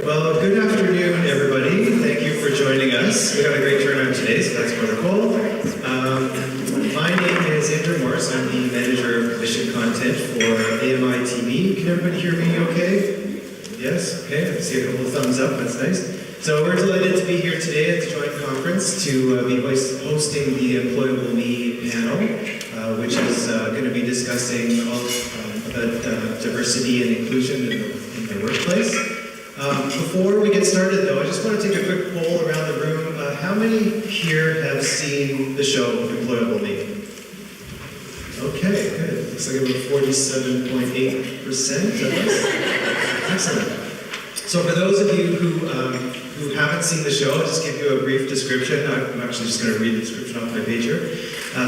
Well, good afternoon, everybody. Thank you for joining us. We got a great turnout today, so that's wonderful. My name is Andrew Morris. I'm the manager of mission content for AMI TV. Can everybody hear me okay? Yes? Okay, I see a couple of thumbs up. That's nice. So we're delighted to be here today at the joint conference to be hosting the Employable Me panel, which is going to be discussing all about diversity and inclusion in the workplace. Before we get started, though, I just want to take a quick poll around the room. How many here have seen the show Employable Me? Okay, good. Looks like about 47.8% of us. Excellent. So for those of you who haven't seen the show, I'll just give you a brief description. I'm actually just going to read the description off my page here.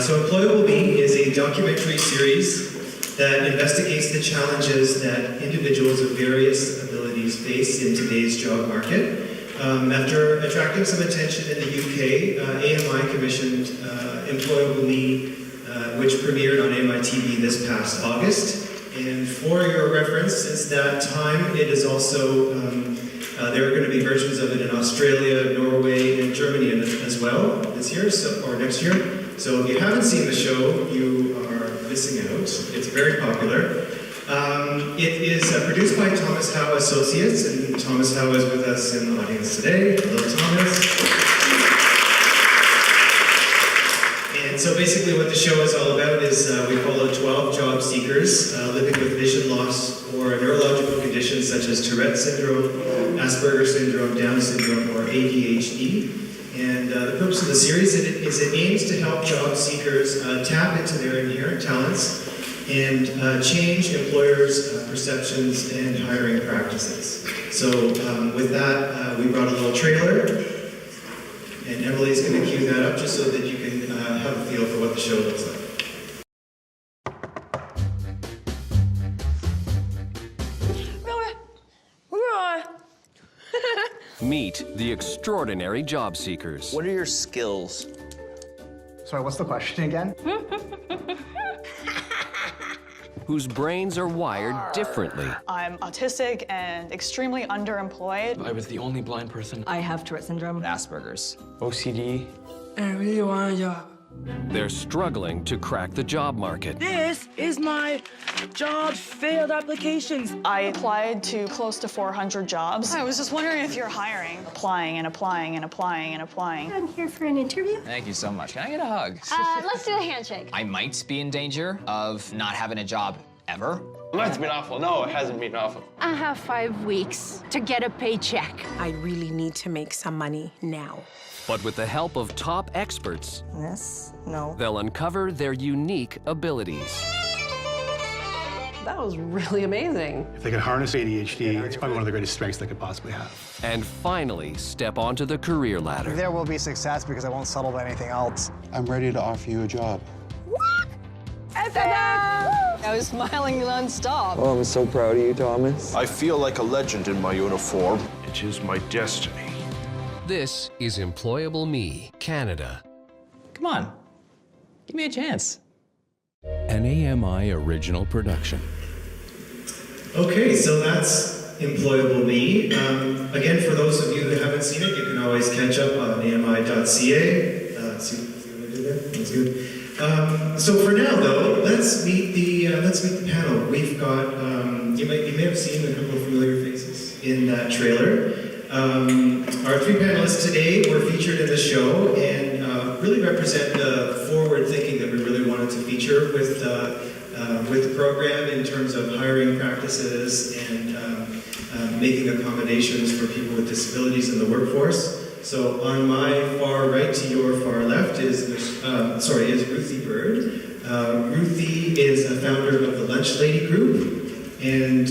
So Employable Me is a documentary series that investigates the challenges that individuals of various abilities face in today's job market. After attracting some attention in the UK, AMI commissioned Employable Me, which premiered on AMI TV this past August. And for your reference, since that time, it is also, there are going to be versions of it in Australia, Norway, and Germany as well this year, or next year. So if you haven't seen the show, you are missing out. It's very popular. It is produced by Thomas Howe Associates, and Thomas Howe is with us in the audience today. Hello, Thomas. And so basically what the show is all about is we follow 12 job seekers living with vision loss or neurological conditions such as Tourette syndrome, Asperger's syndrome, Down syndrome, or ADHD. And the purpose of the series is it aims to help job seekers tap into their inherent talents and change employers' perceptions and hiring practices. So with that, we brought a little trailer, and Emily's going to cue that up just so that you can have a feel for what the show looks like. Meet the extraordinary job seekers. What are your skills? Sorry, what's the question again? Whose brains are wired differently. I'm autistic and extremely underemployed. I was the only blind person. I have Tourette syndrome. Asperger's. OCD. I really want a job. They're struggling to crack the job market. This is my job failed applications. I applied to close to 400 jobs. I was just wondering if you're hiring. Applying and applying and applying and applying. I'm here for an interview. Thank you so much. Can I get a hug? Let's do a handshake. I might be in danger of not having a job ever. That's been awful. No, it hasn't been awful. I have 5 weeks to get a paycheck. I really need to make some money now. But with the help of top experts, Yes, no. they'll uncover their unique abilities. That was really amazing. If they could harness ADHD, it's probably one of the greatest strengths they could possibly have. And finally step onto the career ladder. There will be success because I won't settle for anything else. I'm ready to offer you a job. I was smiling nonstop. Oh, I'm so proud of you, Thomas. I feel like a legend in my uniform. It is my destiny. This is Employable Me, Canada. Come on. Give me a chance. An AMI original production. Okay, so that's Employable Me. Again, for those of you who haven't seen it, you can always catch up on ami.ca. See what I did there? That's good. So for now, though, let's meet the panel. We've got you may have seen a couple of familiar faces in that trailer. Our 3 panelists today were featured in the show and really represent the forward thinking that we really wanted to feature with the program in terms of hiring practices and making accommodations for people with disabilities in the workforce. So on my far right to your far left is Ruthie Bird. Ruthie is a founder of the Lunch Lady Group, and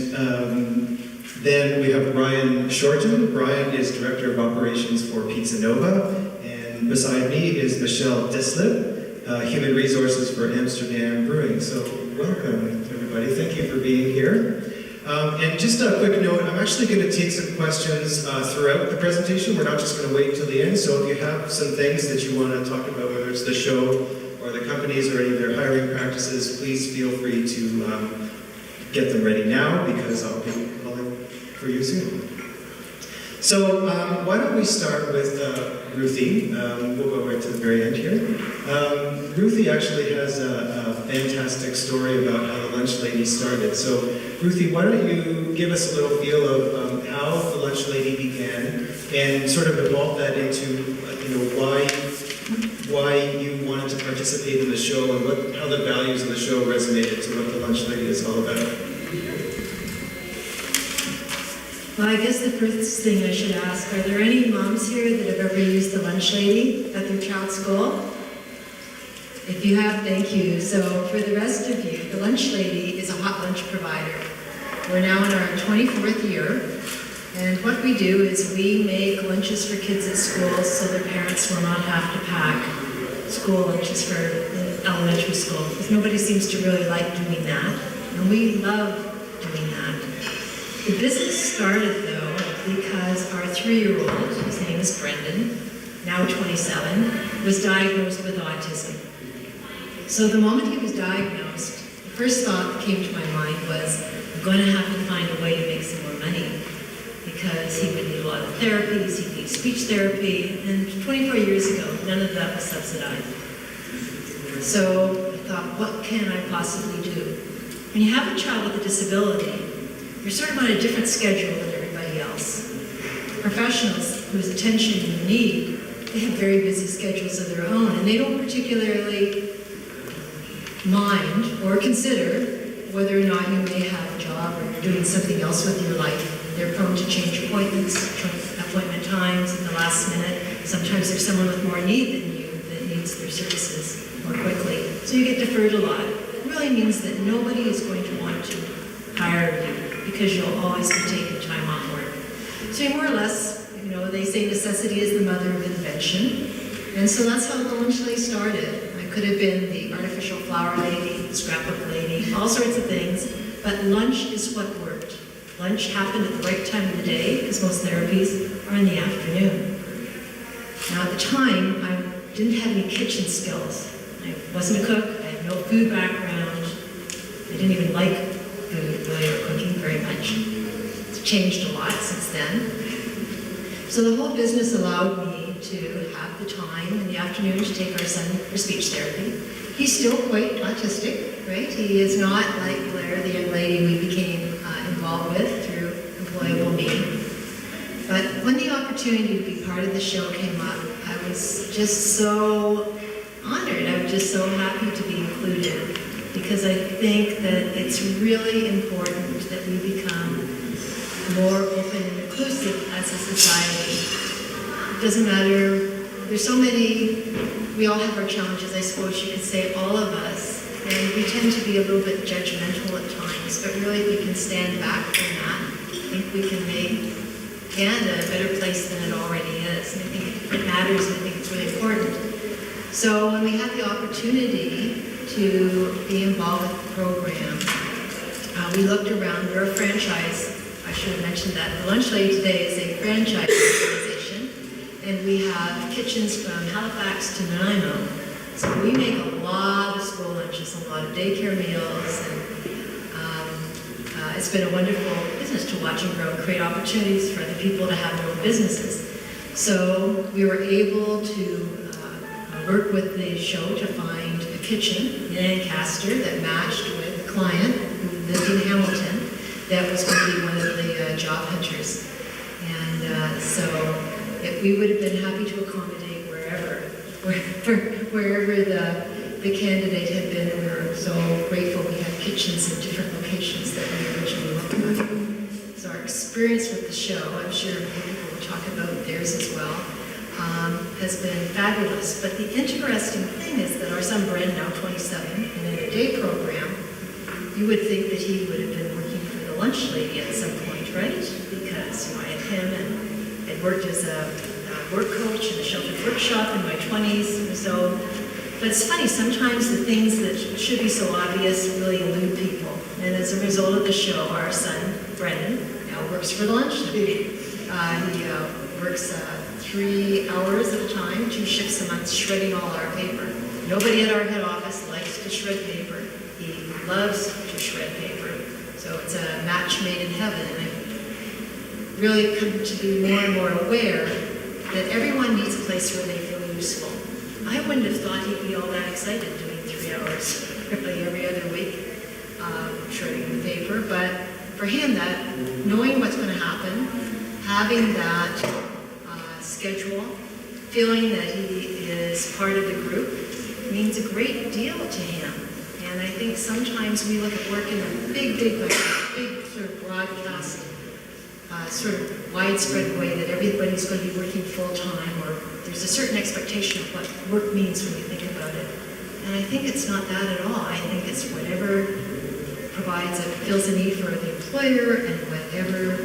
then we have Brian Shorten. Brian is Director of Operations for Pizza Nova, and beside me is Michelle Dislip, Human Resources for Amsterdam Brewing. So welcome, everybody. Thank you for being here. And just a quick note, I'm actually going to take some questions throughout the presentation. We're not just going to wait until the end, so if you have some things that you want to talk about, whether it's the show or the companies or any of their hiring practices, please feel free to get them ready now because I'll be calling for you soon. So why don't we start with Ruthie? We'll go right to the very end here. Ruthie actually has a fantastic story about how the Lunch Lady started. So Ruthie, why don't you give us a little feel of how the Lunch Lady began and sort of evolve that into why you wanted to participate in the show and how the values of the show resonated to what the Lunch Lady is all about. Well, I guess the first thing I should ask, are there any moms here that have ever used the Lunch Lady at their child's school? If you have, thank you. So for the rest of you, the Lunch Lady is a hot lunch provider. We're now in our 24th year, and what we do is we make lunches for kids at schools so their parents will not have to pack school lunches for elementary school, because nobody seems to really like doing that, and we love doing that. The business started, though, because our 3-year-old, his name is Brendan, now 27, was diagnosed with autism. So the moment he was diagnosed, the first thought that came to my mind was, I'm going to have to find a way to make some more money, because he would need a lot of therapies, he'd need speech therapy, and 24 years ago, none of that was subsidized. So I thought, what can I possibly do? When you have a child with a disability, you're sort of on a different schedule than everybody else. Professionals whose attention you need, they have very busy schedules of their own, and they don't particularly mind or consider whether or not you may have a job or you're doing something else with your life. They're prone to change appointments, appointment times in the last minute. Sometimes there's someone with more need than you that needs their services more quickly. So you get deferred a lot. It really means that nobody is going to want to hire you, because you'll always be taking time off work. So more or less, they say necessity is the mother of invention. And so that's how the Lunch Lady started. I could have been the artificial flower lady, the scrapbook lady, all sorts of things, but lunch is what worked. Lunch happened at the right time of the day, because most therapies are in the afternoon. Now at the time, I didn't have any kitchen skills. I wasn't a cook, I had no food background, I didn't even like food, really, or cooking very much. It's changed a lot since then. So the whole business allowed me to have the time in the afternoon to take our son for speech therapy. He's still quite autistic, right? He is not like Blair, the young lady we became involved with through Employable Me. But when the opportunity to be part of the show came up, I was just so honored. I was just so happy to be included, because I think that it's really important that we become more open and inclusive as a society. It doesn't matter, there's so many, we all have our challenges, I suppose you could say, all of us, and we tend to be a little bit judgmental at times, but really if we can stand back from that, I think we can make Canada a better place than it already is. And I think it matters, and I think it's really important. So when we had the opportunity to be involved with the program, we looked around. We're a franchise. I should have mentioned that. The Lunch Lady today is a franchise organization, and we have kitchens from Halifax to Nanaimo. So we make a lot of school lunches, a lot of daycare meals, and it's been a wonderful business to watch and grow and create opportunities for other people to have their own businesses. So we were able to work with the show to find a kitchen in Ancaster that matched with a client who lived in Hamilton that was going to be one of the job hunters. And so we would have been happy to accommodate wherever the candidate had been, and we were so grateful we had kitchens in different locations that we originally looked at. So our experience with the show, I'm sure people will talk about theirs as well, has been fabulous. But the interesting thing is that our son Bren, now 27, and in a day program, you would think that he would have been working for the Lunch Lady at some point, right? Because I had him and I'd worked as a work coach in a sheltered workshop in my 20s or so. But it's funny, sometimes the things that should be so obvious really elude people. And as a result of the show, our son, Brendan, now works for the Lunch Lady. He works 3 hours at a time, 2 shifts a month, shredding all our paper. Nobody at our head office likes to shred paper. He loves to shred paper. So it's a match made in heaven. And I'm really come to be more and more aware that everyone needs a place where they feel useful. I wouldn't have thought he'd be all that excited doing 3 hours really every other week, shredding the paper, but for him, that knowing what's going to happen, having that schedule, feeling that he is part of the group means a great deal to him. And I think sometimes we look at work in a big sort of broadcast, sort of widespread way that everybody's going to be working full-time, or there's a certain expectation of what work means when you think about it. And I think it's not that at all. I think it's whatever fills a need for the employer and whatever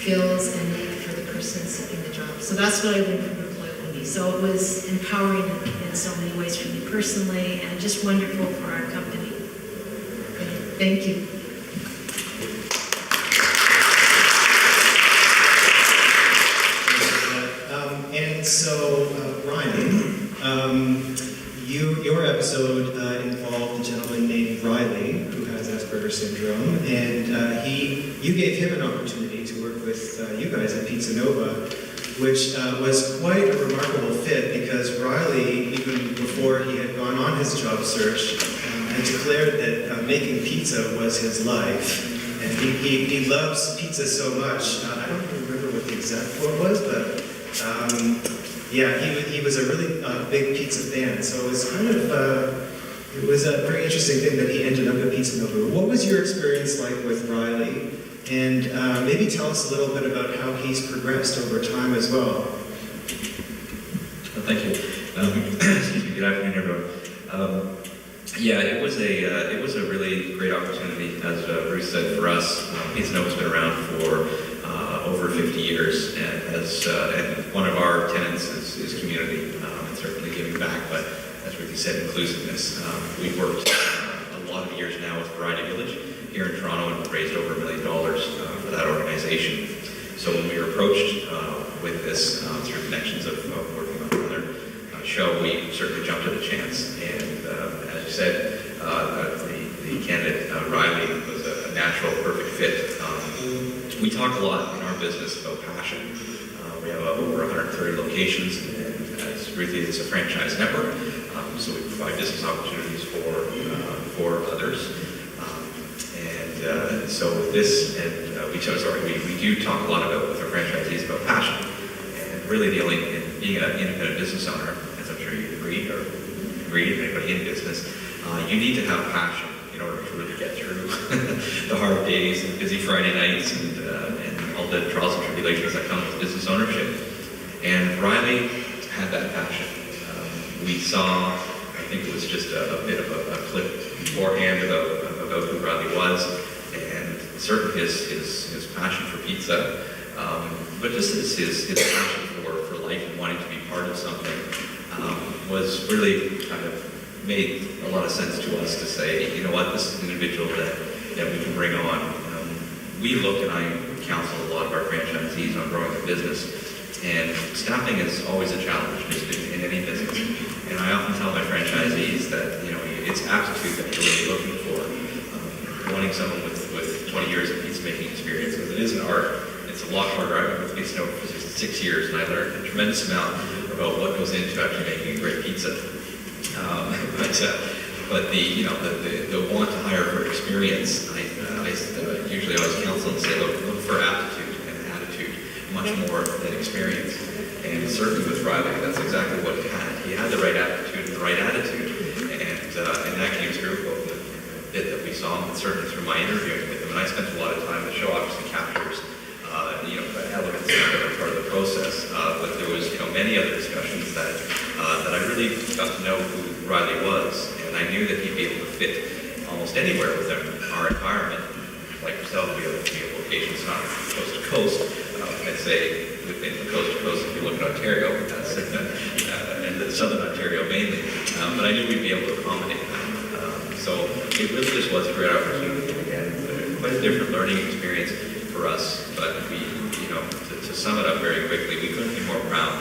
fills a need for the person seeking the job. So that's what I learned from employability. So it was empowering in so many ways for me personally, and just wonderful for our company. Thank you. And so, Ryan, your episode involved a gentleman named Riley who has Asperger's syndrome, and you gave him an opportunity to work with you guys at Pizza Nova, which was quite a remarkable fit because Riley, even before he had gone on his job search, had declared that making pizza was his life. And he loves pizza so much. I don't even remember what the exact quote was, but yeah, he was a really big pizza fan. So it was kind of, it was a very interesting thing that he ended up at Pizza Nova. What was your experience like with Riley? And maybe tell us a little bit about how he's progressed over time as well. Thank you. Excuse me. Good afternoon, everyone. Yeah, it was a really great opportunity, as Bruce said, for us. Pizza Nova's been around for over 50 years, and one of our tenets is community, and certainly giving back. But as Ruthie said, inclusiveness. We've worked a lot of years now with Variety Village here in Toronto, and raised over $1 million for that organization. So when we were approached with this through connections of working on another show, we certainly jumped at the chance. And as you said, the candidate, Riley, was a natural, perfect fit. We talk a lot in our business about passion. We have over 130 locations, and as Ruthie, it's a franchise network, so we provide business opportunities for others. So with this, and we do talk a lot about with our franchisees about passion, and really the only, being an independent business owner, as I'm sure you agree, or anybody in business, you need to have passion in order to really get through the hard days and busy Friday nights and all the trials and tribulations that come with business ownership. And Riley had that passion. We saw, I think it was just a bit of a clip beforehand about who Riley was, and certainly his passion for pizza, but just his passion for life and wanting to be part of something was really kind of made a lot of sense to us to say, you know what, this is an individual that we can bring on. We look, and I counsel a lot of our franchisees on growing the business, and staffing is always a challenge just in any business. And I often tell my franchisees that, it's aptitude that you're really looking for. Wanting someone with 20 years of pizza making experience, because it is an art. It's a lot harder. I've been with Pizza Nova for 6 years, and I learned a tremendous amount about what goes into actually making a great pizza. But the want to hire for experience, I usually always counsel and say, look for aptitude and attitude much more than experience. And certainly with Riley, that's exactly what he had. He had the right aptitude and the right attitude, and that came through both the bit that we saw, and certainly through my interviewing with him. And I spent a lot of time. The show obviously captures elements that are part of the process, but there was many other discussions that I really got to know who Riley was, and I knew that he'd be able to fit almost anywhere within our environment. Like yourself, we have locations not coast to coast. I'd say within the coast to coast, if you look at Ontario, that's and the southern Ontario mainly. But I knew we'd be able to accommodate that. So it really just was a great opportunity. Again, quite a different learning experience for us, but to sum it up very quickly, we couldn't be more proud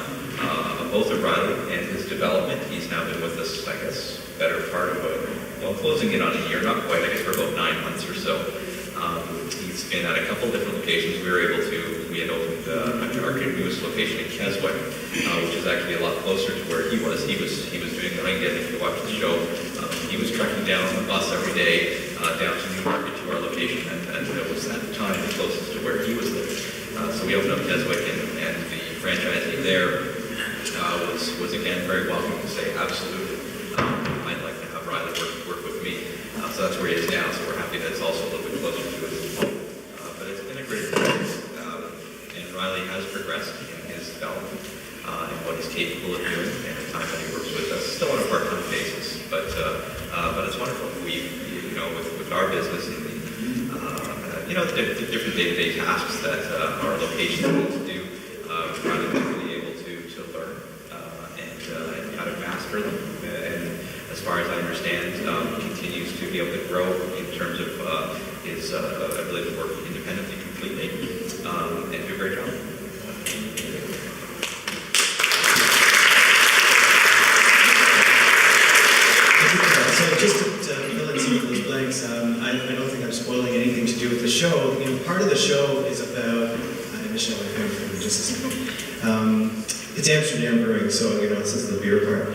of both of Riley and his development. He's now been with us, I guess, better part of closing in on a year, not quite, I guess, for about 9 months or so. He's been at a couple different locations. We were able to we had opened our newest location in Keswick, which is actually a lot closer to where he was. He was doing the ring. If you watch the show, he was trekking down the bus every day down to Newmarket to our location, and it was at the time the closest to where he was living. So we opened up Keswick, and the franchisee there was again very welcome to say absolutely. I'd like to have Riley work with me. So that's where he is now. So we're happy that it's also a little bit closer to his home. But it's been a great experience, and Riley has progressed in his development and what he's capable of doing, and the time that he works with us, still on a part-time basis. But it's wonderful. With our business and the different day-to-day tasks that our locations need to do, Riley's really able to learn and how to master them. And as far as I understand, continues to be able to grow in terms of his ability to work independently completely and do a great job. So just to fill in some of those blanks, I don't think I'm spoiling anything to do with the show. Part of the show is about, Michelle, I heard from you just a second. It's Amsterdam Brewing, so this is the beer part.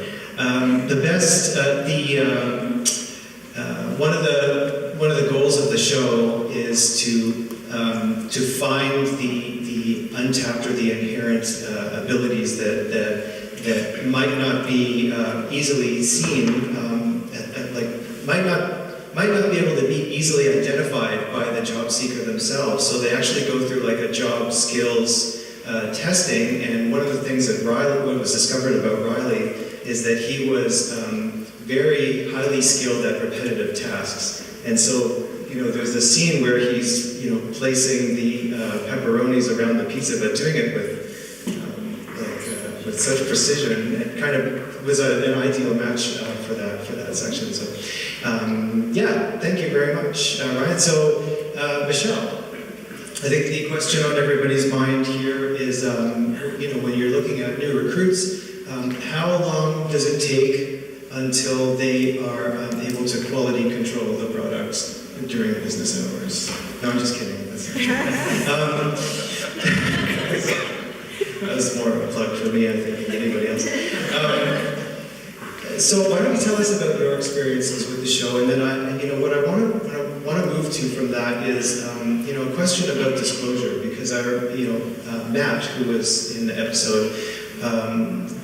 One of the goals of the show is to find the untapped or the inherent abilities that might not be easily seen, might not be able to be easily identified by the job seeker themselves. So they actually go through like a job skills testing, and one of the things that what was discovered about Riley is that he was very highly skilled at repetitive tasks. And so, there's a scene where he's, placing the pepperonis around the pizza, but doing it with such precision. It kind of was an ideal match for that section. So, thank you very much, Ryan. So, Michelle, I think the question on everybody's mind here is, when you're looking at new recruits, how long does it take until they are able to quality control the products during business hours? No, I'm just kidding. That was more of a plug for me, I think, than anybody else. So why don't you tell us about your experiences with the show, and then what I want to move to from that is a question about disclosure, because Matt, who was in the episode,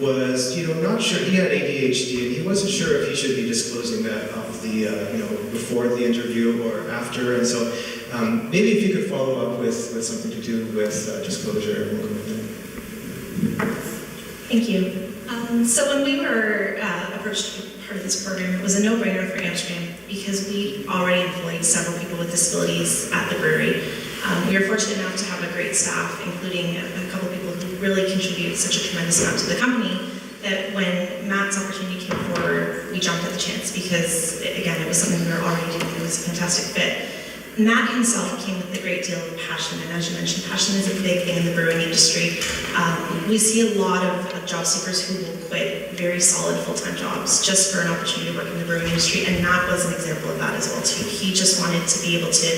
was not sure. He had ADHD, and he wasn't sure if he should be disclosing that off the before the interview or after, and so maybe if you could follow up with something to do with disclosure. We'll go with that. Thank you. So when we were approached to be part of this program, it was a no-brainer for Amsterdam because we already employed several people with disabilities at the brewery. We are fortunate enough to have a great staff, including a couple of people who really contribute such a tremendous amount to the company, that when Matt's opportunity came forward, we jumped at the chance because, again, it was something we were already doing. It was a fantastic fit. Matt himself came with a great deal of passion, and as you mentioned, passion is a big thing in the brewing industry. We see a lot of job seekers who will quit very solid full-time jobs just for an opportunity to work in the brewing industry, and Matt was an example of that as well too. He just wanted to be able to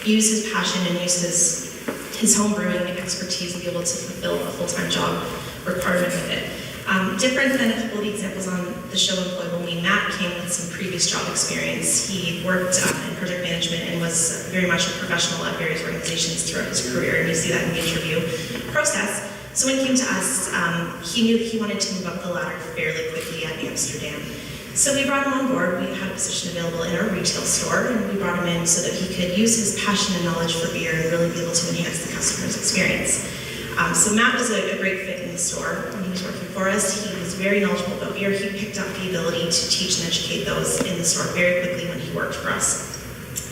use his passion and use his home brewing expertise and be able to fulfill a full-time job requirement with it. Different than a couple of the examples on the show Employable, Matt came with some previous job experience. He worked in project management and was very much a professional at various organizations throughout his career, and you see that in the interview process. So when he came to us, he knew that he wanted to move up the ladder fairly quickly at Amsterdam. So we brought him on board. We had a position available in our retail store, and we brought him in so that he could use his passion and knowledge for beer and really be able to enhance the customer's experience. So Matt was a great fit in the store when he was working for us. He was very knowledgeable about beer. He picked up the ability to teach and educate those in the store very quickly when he worked for us.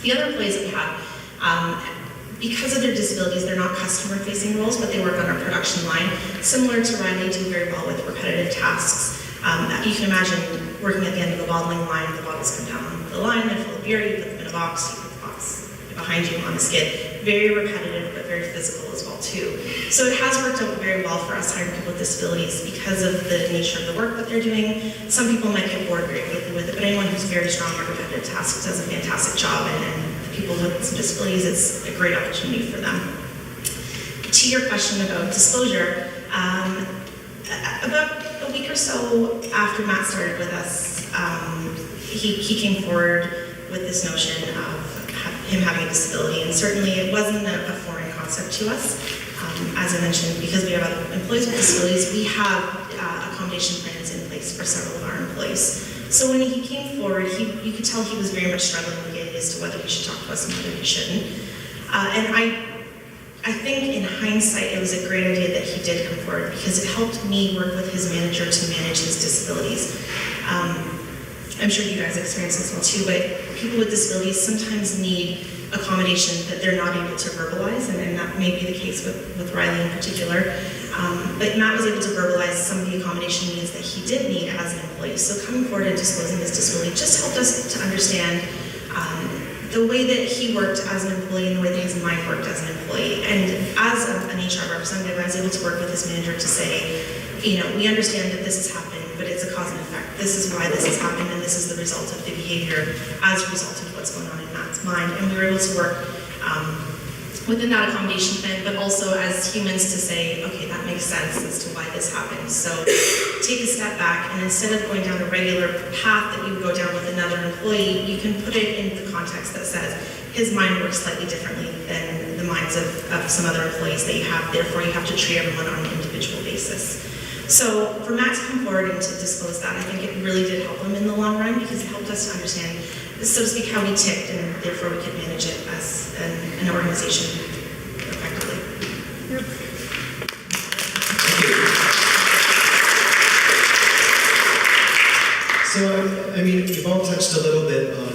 The other employees that we have, because of their disabilities, they're not customer-facing roles, but they work on our production line. Similar to Riley, do very well with repetitive tasks. You can imagine working at the end of the bottling line. The bottles come down the line, they're full of beer, you put them in a box, you put the box behind you on the skid. Very repetitive, but very physical as well too. So it has worked out very well for us hiring people with disabilities because of the nature of the work that they're doing. Some people might get bored very quickly with it, but anyone who's very strong at repetitive tasks does a fantastic job, and people with some disabilities, it's a great opportunity for them. To your question about disclosure, about a week or so after Matt started with us, he came forward with this notion of him having a disability, and certainly it wasn't a foreign concept to us. As I mentioned, because we have other employees with disabilities, we have accommodation plans in place for several of our employees. So when he came forward, you could tell he was very much struggling with it as to whether he should talk to us and whether he shouldn't. And I think in hindsight, it was a great idea that he did come forward, because it helped me work with his manager to manage his disabilities. I'm sure you guys experience this one too, but people with disabilities sometimes need accommodation that they're not able to verbalize, and that may be the case with Riley in particular. But Matt was able to verbalize some of the accommodation needs that he did need as an employee. So coming forward and disclosing his disability just helped us to understand the way that he worked as an employee and the way that his mind worked as an employee. And as an HR representative, I was able to work with his manager to say, we understand that this has happened, but it's a cause and effect. This is why this has happened, and this is the result of the behavior as a result of what's going on in Matt's mind. And we were able to work within that accommodation plan, but also as humans to say, okay, that makes sense as to why this happened. So take a step back, and instead of going down a regular path that you would go down with another employee, you can put it in the context that says his mind works slightly differently than the minds of some other employees that you have. Therefore, you have to treat everyone on an individual basis. So for Matt to come forward and to disclose that, I think it really did help him in the long run, because it helped us to understand, so to speak, how we ticked, and therefore we could manage it as an organization effectively. So, I mean, you've all touched a little bit on,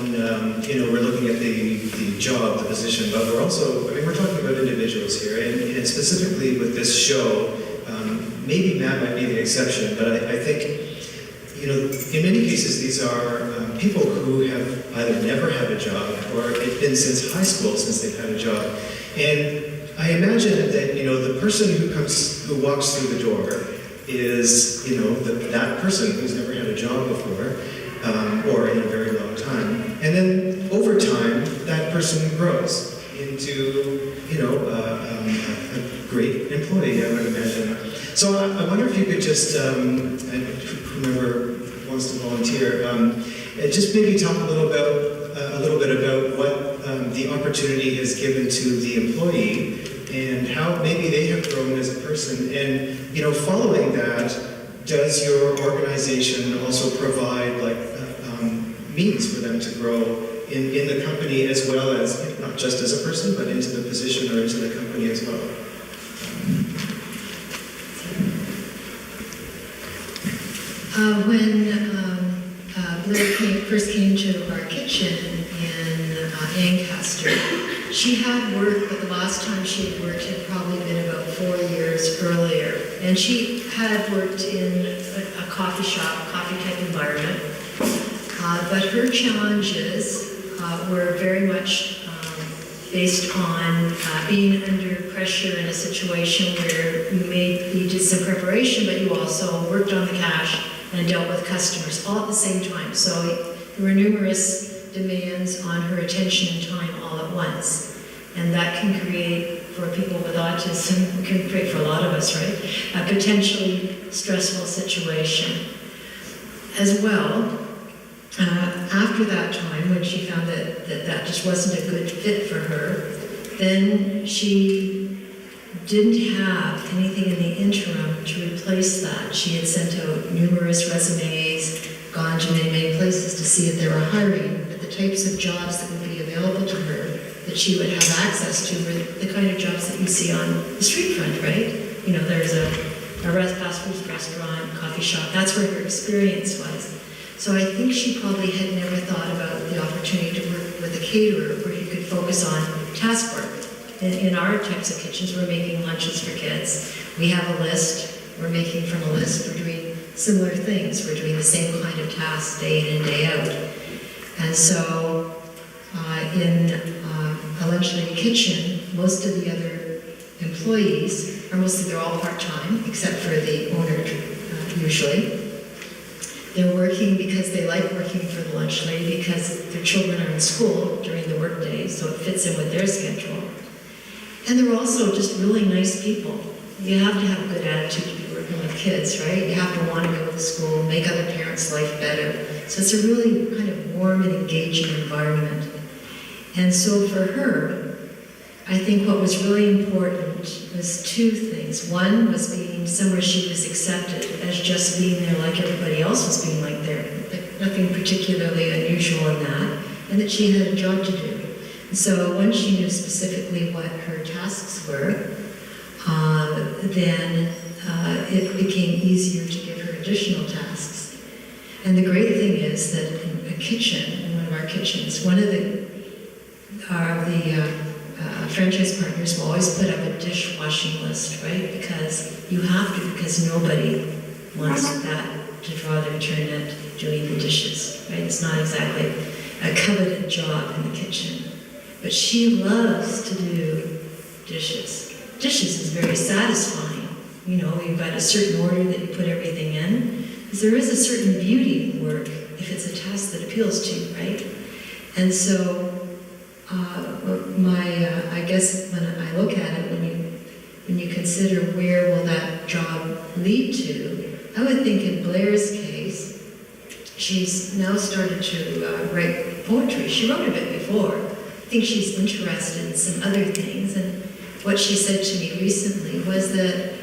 we're looking at the job, the position, but we're also, we're talking about individuals here, and specifically with this show, maybe Matt might be the exception, but I think, in many cases these are people who have either never had a job, or it's been since high school since they've had a job. And I imagine that, the person who walks through the door is, that person who's never had a job before, or in a very long time. And then over time, that person grows into, a great employee, I would imagine. So I wonder if you could just, whomever wants to volunteer, just maybe talk a little bit about what the opportunity has given to the employee, and how maybe they have grown as a person. And following that, does your organization also provide means for them to grow in the company, as well as not just as a person, but into the position or into the company as well? When Blair first came to our kitchen in Ancaster, she had worked, but the last time she had worked had probably been about 4 years earlier. And she had worked in a coffee shop, coffee-type environment. But her challenges were very much based on being under pressure in a situation where you did some preparation, but you also worked on the cash and dealt with customers all at the same time. So there were numerous demands on her attention and time all at once. And that can create, for people with autism, can create for a lot of us, right, a potentially stressful situation. As well, after that time, when she found that just wasn't a good fit for her, then she didn't have anything in the interim to replace that. She had sent out numerous resumes, gone to many places to see if they were hiring, but the types of jobs that would be available to her that she would have access to were the kind of jobs that you see on the street front, right? There's a fast food restaurant, coffee shop, that's where her experience was. So I think she probably had never thought about the opportunity to work with a caterer where you could focus on task work. In our types of kitchens, we're making lunches for kids. We have a list, we're making from a list, we're doing similar things. We're doing the same kind of tasks day in and day out. And so in a lunch lady kitchen, most of the other employees, or mostly they're all part-time, except for the owner usually. They're working because they like working for the lunch lady, because their children are in school during the workday, so it fits in with their schedule. And they're also just really nice people. You have to have a good attitude to be working with kids, right? You have to want to go to school, make other parents' life better. So it's a really kind of warm and engaging environment. And so for her, I think what was really important was two things. One was being somewhere she was accepted as just being there like everybody else was being like there. Nothing particularly unusual in that. And that she had a job to do. And so once she knew specifically what her tasks were, then it became easier to give her additional tasks. And the great thing is that in a kitchen, in one of our kitchens, one of the franchise partners will always put up a dishwashing list, right? Because you have to, because nobody wants that to draw their turn at doing the dishes, right? It's not exactly a coveted job in the kitchen. But she loves to do dishes. Dishes is very satisfying. You know, you've got a certain order that you put everything in. Because there is a certain beauty in work if it's a task that appeals to you, right? And so, I guess when I look at it, when you consider where will that job lead to, I would think in Blair's case, she's now started to write poetry. She wrote a bit before. I think she's interested in some other things. And what she said to me recently was that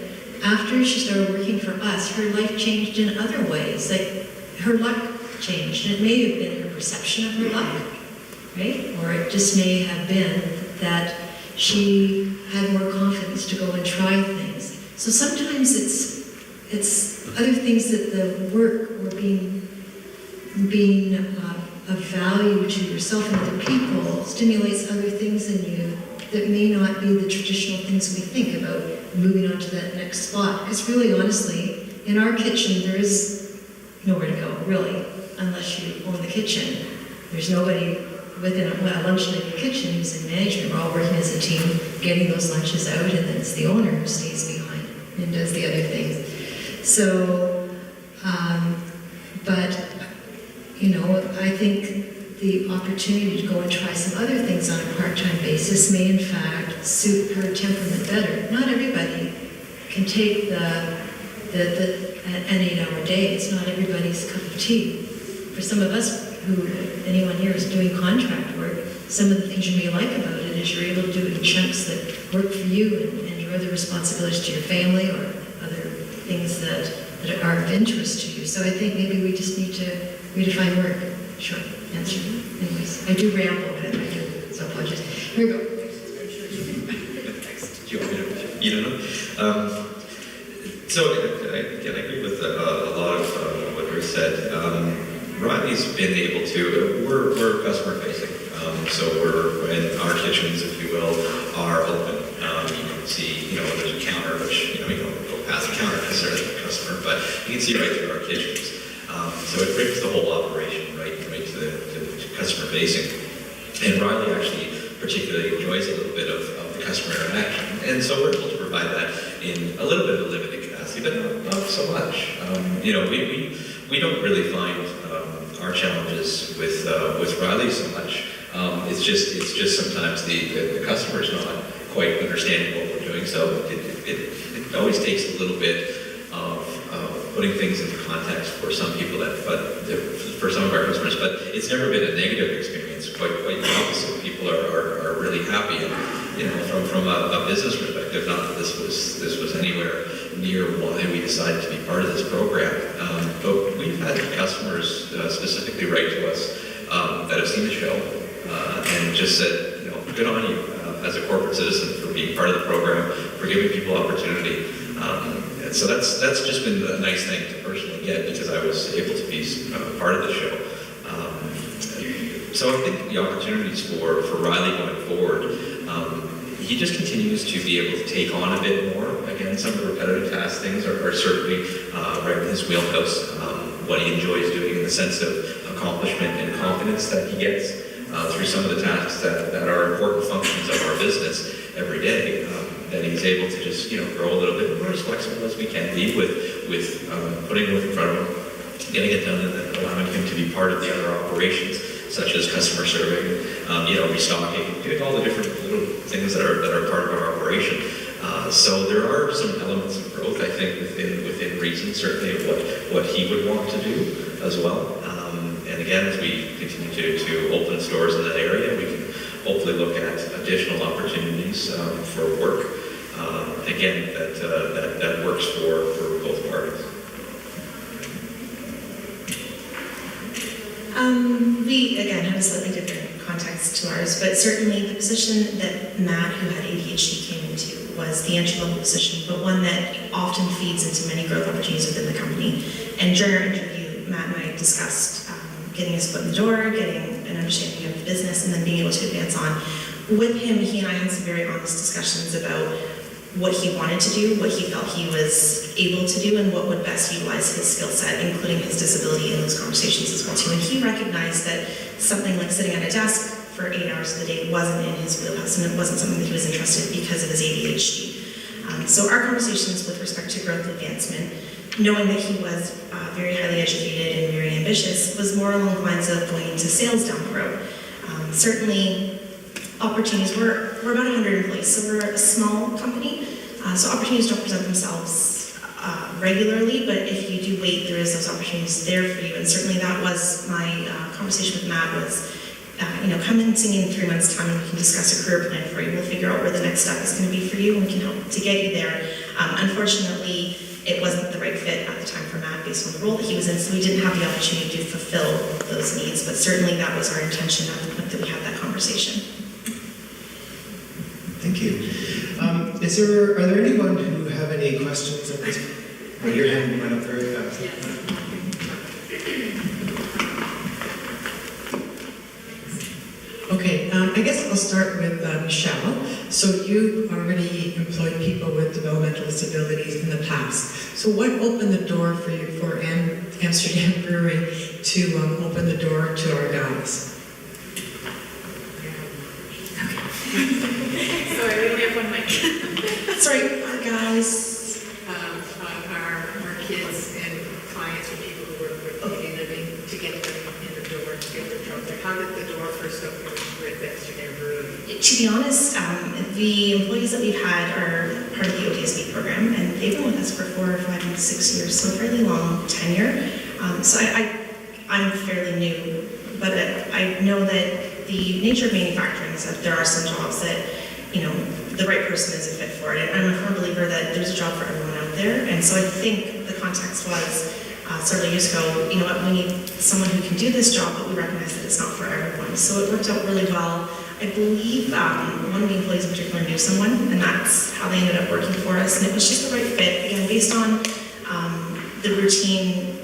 after she started working for us, her life changed in other ways. Like her luck changed. And it may have been her perception of her luck, right? Or it just may have been that she had more confidence to go and try things. So sometimes it's other things that the work or being of value to yourself and other people stimulates other things in you that may not be the traditional things we think about moving on to that next spot. Because really, honestly, in our kitchen, there is nowhere to go, really, unless you own the kitchen. There's nobody within a lunch lady kitchen who's in management. We're all working as a team, getting those lunches out, and then it's the owner who stays behind and does the other things. So, but, you know, I think the opportunity to go and try some other things on a part-time basis may in fact suit her temperament better. Not everybody can take an 8-hour day. It's not everybody's cup of tea. For some of us who, anyone here is doing contract work, some of the things you may like about it is you're able to do it in chunks that work for you and your other responsibilities to your family or other things that are of interest to you. So I think maybe we just need to redefine work. Short answer. Anyways, I do ramble, but I do, so apologies. Here we go. Do you want me to? You don't know? So I agree with a lot of what Ruth said. Riley's been able to, we're customer facing. So we're, in our kitchens, if you will, are open. You can see, you know, there's a counter, which, you know, you don't go past the counter necessarily to the customer, but you can see right through our kitchens. So it brings the whole operation right to the customer facing. And Riley actually particularly enjoys a little bit of the customer interaction. And so we're able to provide that in a little bit of a limited capacity, but not so much. You know, we don't really find our challenges with Riley so much. It's just sometimes the customer is not quite understanding what we're doing. So it always takes a little bit of putting things into context for some people, for some of our customers. But it's never been a negative experience. Quite the opposite. People are really happy. And, you know, from a business perspective, not that this was anywhere near why we decided to be part of this program. But we've had customers specifically write to us that have seen the show and just said, you know, good on you as a corporate citizen for being part of the program, for giving people opportunity. And so that's just been a nice thing to personally get because I was able to be part of the show. So I think the opportunities for Riley going forward, he just continues to be able to take on a bit more. Again, some of the repetitive task things are certainly right in his wheelhouse. What he enjoys doing in the sense of accomplishment and confidence that he gets through some of the tasks that are important functions of our business every day. That he's able to just, you know, grow a little bit more as flexible as we can be with putting it in front of him, getting it done, and then allowing him to be part of the other operations. such as customer serving, restocking, doing all the different little things that are part of our operation. So there are some elements of growth, I think, within reason, certainly of what he would want to do as well. And again, as we continue to open stores in that area, we can hopefully look at additional opportunities for work. Again, that works for both parties. We, again, have a slightly different context to ours, but certainly the position that Matt, who had ADHD, came into was the entry-level position, but one that often feeds into many growth opportunities within the company. And during our interview, Matt and I discussed getting his foot in the door, getting an understanding of the business, and then being able to advance on. With him, he and I had some very honest discussions about what he wanted to do, what he felt he was able to do, and what would best utilize his skill set, including his disability in those conversations as well too. And he recognized that something like sitting at a desk for 8 hours of the day wasn't in his wheelhouse, and it wasn't something that he was interested in because of his ADHD. So our conversations with respect to growth and advancement, knowing that he was very highly educated and very ambitious, was more along the lines of going into sales down the road. Certainly, opportunities, we're about 100 employees, so we're a small company, so opportunities don't present themselves regularly, but if you do wait, there is those opportunities there for you, and certainly that was my conversation with Matt was, come and see me in 3 months' time and we can discuss a career plan for you. We'll figure out where the next step is going to be for you and we can help to get you there. Unfortunately, it wasn't the right fit at the time for Matt based on the role that he was in, so we didn't have the opportunity to fulfill those needs, but certainly that was our intention at the point that we had that conversation. Thank you. Are there anyone who have any questions at this point? Well, your hand went up very fast. Okay, I guess I'll start with Michelle. So you already employed people with developmental disabilities in the past. So what opened the door for you for Amsterdam Brewery to open the door to our guys? Sorry, we only have one mic. Sorry, our guys. Our kids and clients or people who work with daily living to get them in the door, to get their job there. How did the door first open with Amsterdam Brewery? To be honest, the employees that we've had are part of the ODSB program, and they've been with us for 4 or 5 and 6 years, so a fairly long tenure. So I'm fairly new, but I know that the nature of manufacturing is that there are some jobs that, the right person is a fit for it. And I'm a firm believer that there's a job for everyone out there, and so I think the context was several years ago, you know what, we need someone who can do this job, but we recognize that it's not for everyone. So it worked out really well. I believe one of the employees in particular knew someone, and that's how they ended up working for us, and it was just the right fit, again, based on the routine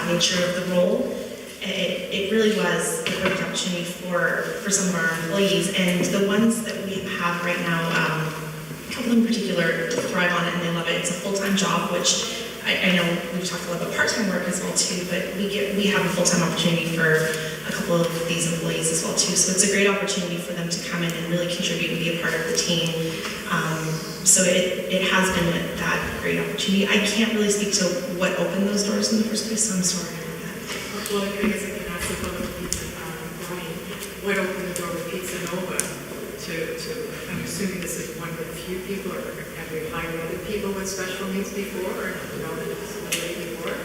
nature of the role. It really was a great opportunity for some of our employees, and the ones that we have right now, a couple in particular thrive on it and they love it. It's a full-time job, which I know we've talked a lot about part-time work as well too, but we have a full-time opportunity for a couple of these employees as well too. So it's a great opportunity for them to come in and really contribute and be a part of the team. So it has been that great opportunity. I can't really speak to what opened those doors in the first place, so I'm sorry about that. Well, I guess I can ask about Brian. What opened the door with Pizza Nova to I'm assuming this is one of the few people, or have you hired other people with special needs before, or developmental disability before?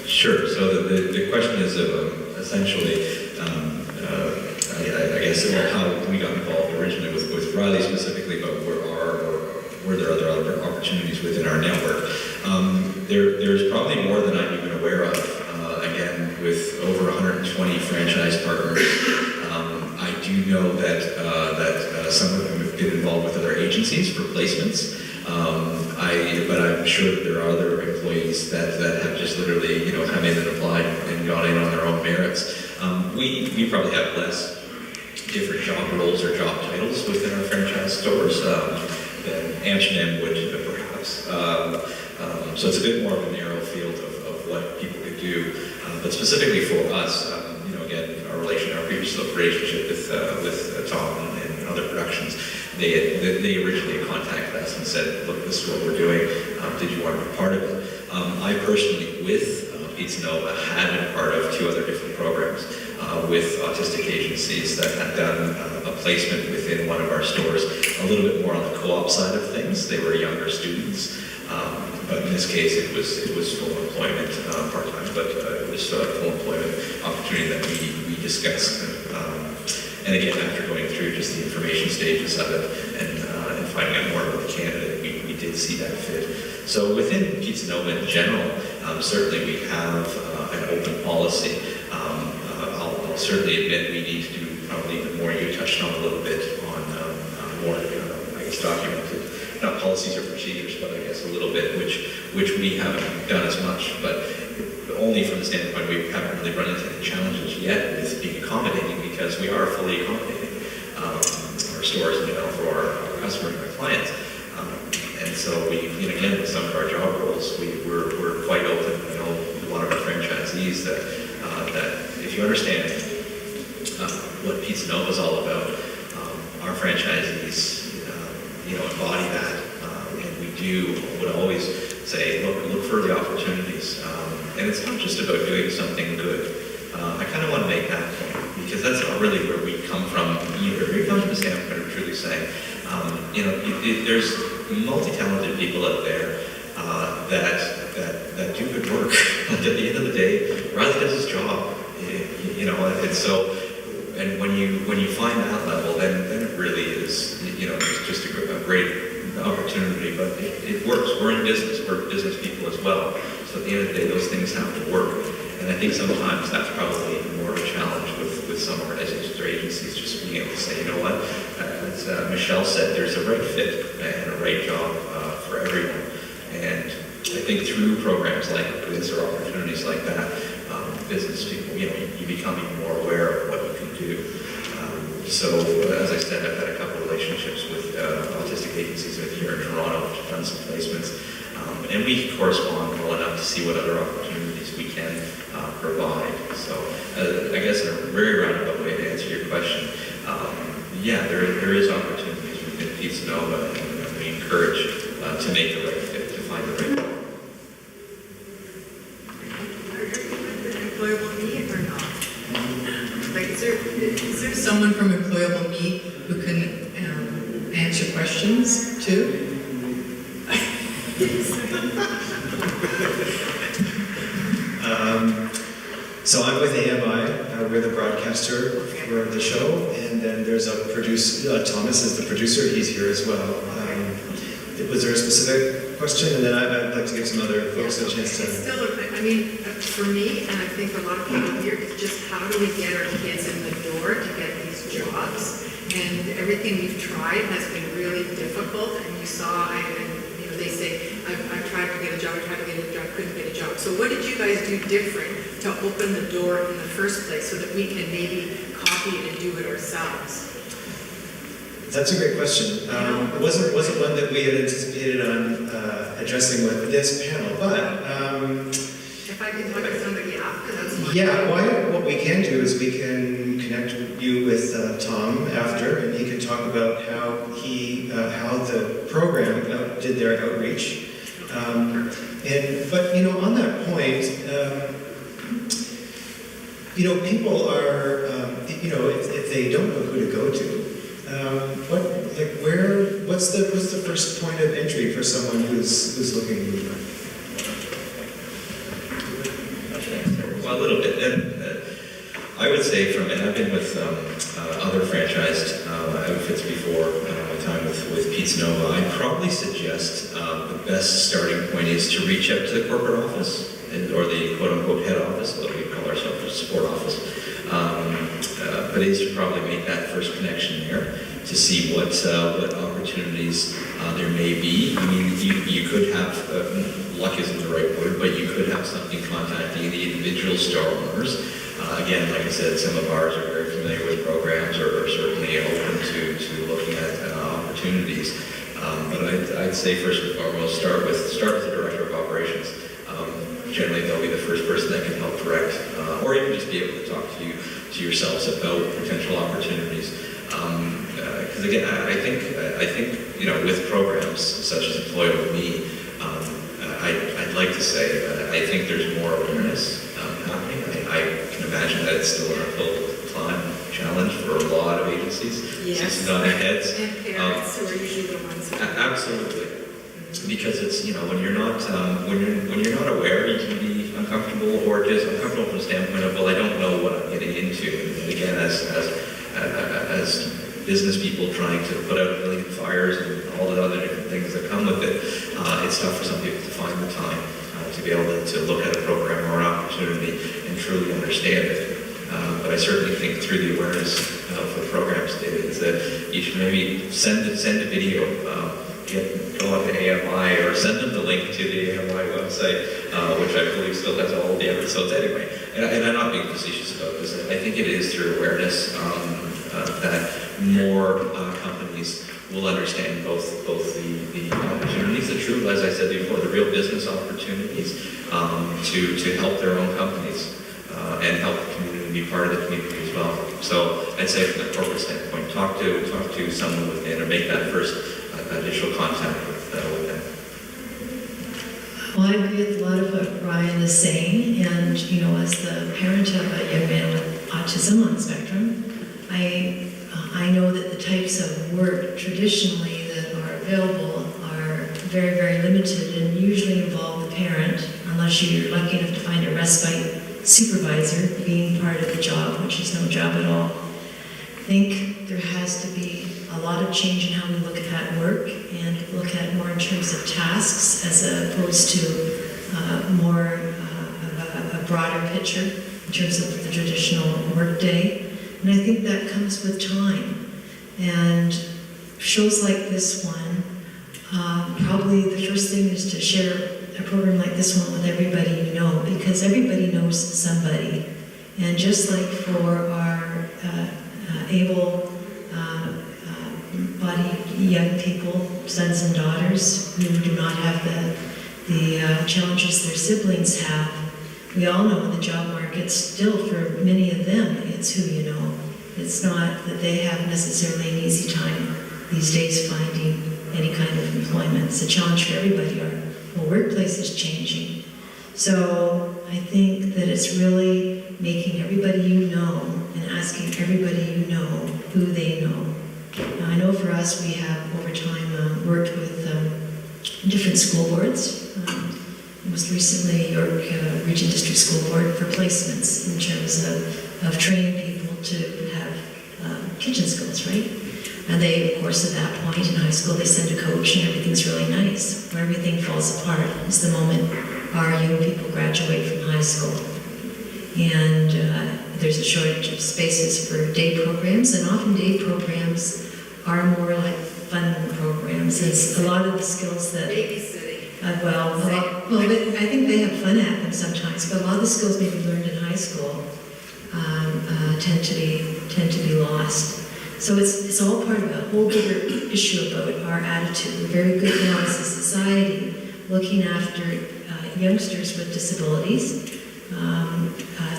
Sure. So the question is essentially, I guess, how we got involved originally with Riley specifically, but were there other opportunities within our network? There's probably more than I'm even aware of. Again, with over 120 franchise partners, I do know that some of them have been involved with other agencies for placements. But I'm sure that there are other employees that have just literally, come in and applied and gone in on their own merits. We probably have less different job roles or job titles within our franchise stores than Amsterdam would, perhaps. So it's a bit more of a narrow field of what people could do. But specifically for us, again, our previous relationship with Tom and other productions, they originally contacted us and said, look, this is what we're doing. Did you want to be part of it? I personally, with Pizza Nova had been part of 2 other different programs with autistic agencies that had done a placement within one of our stores, a little bit more on the co-op side of things. They were younger students, but in this case it was full employment, part-time, but it was full employment opportunity that we discussed. And again, after going through just the information stages of it and finding out more about the candidate, we did see that fit. So within Pizza Nova in general, certainly we have an open policy. I'll certainly admit we need to do probably even more. You touched on a little bit on more, I guess, documented, not policies or procedures, but I guess a little bit, which we haven't done as much, but only from the standpoint we haven't really run into any challenges yet with being accommodating, because we are fully accommodating our stores in general for our customers and our clients. And so we, again, with some of our job roles, we're quite open. I know a lot of our franchisees that if you understand what Pizza Nova is all about, our franchisees, embody that, and we would always say, look for the opportunities, and it's not just about doing something good. I kind of want to make that point, because that's not really where we come from either. We come from the standpoint of truly saying, there's multi-talented people out there that do good work. At the end of the day, Riley does his job, and so, and when you find that level, then it really is, it's just a great opportunity. But it works. We're in business. We're business people as well. So at the end of the day, those things have to work. And I think sometimes that's probably more of a challenge with some organizations or agencies, just being able to say, you know what, as Michelle said, there's a right fit and a right job for everyone. And I think through programs like this or opportunities like that, business people, you become even more aware of what you can do. So as I said, I've had a couple of relationships with autistic agencies here in Toronto, which have done some placements. And we correspond well enough to see what other opportunities we can provide. So I guess in a very roundabout way to answer your question, there is opportunities within Pizza Nova, and we encourage to make the right fit, to find the right fit. Employable Me or not? Like, is there someone from Employable Me who can answer questions too? So I'm with AMI. We're the broadcaster for the show, and then there's a producer. Thomas is the producer. He's here as well. Was there a specific question? And then I'd like to give some other folks a chance to. It's still, for me, and I think a lot of people here, it's just how do we get our kids in the door to get these jobs? And everything we've tried has been really difficult. And you saw, they say, I've tried to get a job, couldn't get a job. So what did you guys do different to open the door in the first place so that we can maybe copy it and do it ourselves? That's a great question. It wasn't one that we had anticipated on addressing with this panel, but if I can talk to somebody after, that's fine. Yeah, what we can do is we can connect you with Tom after, and he can talk about how the program did their outreach. But on that point, people are, if they don't know who to go to, what's the first point of entry for someone who's looking to move on? Well, a little bit. I would say and I've been with other franchised outfits before, my time with Pizza Nova, I'd probably suggest the best starting point is to reach out to the corporate office, or the quote-unquote head office, although we call ourselves a support office. But is to probably make that first connection there to see what opportunities there may be. I mean, you could have, luck isn't the right word, but you could have something contacting the individual store owners. Again, like I said, some of ours are very familiar with programs or are certainly open to looking at opportunities. But I'd say first and foremost, start with the director of operations. Generally, they'll be the first person that can help direct, or even just be able to talk to yourselves about potential opportunities. Because again, I think with programs such as Employable Me, I'd like to say I think there's more awareness happening. I can imagine that it's still an uphill climb challenge for a lot of agencies. Yes. It's not heads. And parents who are usually the ones who... Absolutely. Because it's, when you're not aware, you can be uncomfortable, or just uncomfortable from the standpoint of, well, I don't know what I'm getting into. And again, as business people trying to put out a million fires and all the other different things that come with it, it's tough for some people to find the time to be able to look at a program or an opportunity and truly understand it. But I certainly think through the awareness for programs, David, is that you should maybe send a video, go on to AMI, or send them the link to the AMI website, which I believe still has all the episodes anyway. And I'm not being facetious about this. I think it is through awareness that more companies will understand both the opportunities, the true, as I said before, the real business opportunities to help their own companies and help the community, be part of the community as well. So I'd say from the corporate standpoint, talk to someone within, or make that first initial contact with them. Well, I agree with a lot of what Ryan is saying, and as the parent of a young man with autism on the spectrum, I know that the types of work traditionally that are available are very, very limited and usually involve the parent, unless you're lucky enough to find a respite supervisor being part of the job, which is no job at all. I think there has to be a lot of change in how we look at work and look at it more in terms of tasks as opposed to more of a broader picture in terms of the traditional workday. And I think that comes with time. And shows like this one, probably the first thing is to share a program like this one with everybody you know, because everybody knows somebody. And just like for our able bodied young people, sons and daughters who do not have the challenges their siblings have, we all know in the job market still for many of them, it's who you know. It's not that they have necessarily an easy time these days finding any kind of employment. It's a challenge for everybody. Our workplace is changing. So I think that it's really making everybody you know and asking everybody you know who they know. Now, I know for us, we have over time worked with different school boards. Most recently, York Region District School Board for placements in terms of training people to have kitchen skills, right? And they, of course, at that point in high school, they send a coach and everything's really nice. Where everything falls apart is the moment our young people graduate from high school. And there's a shortage of spaces for day programs, and often day programs are more like fun programs. It's a lot of the skills that... Well, I think they have fun at them sometimes, but a lot of the skills maybe learned in high school tend to be lost. So it's all part of a whole bigger issue about our attitude. We're very good now as a society looking after youngsters with disabilities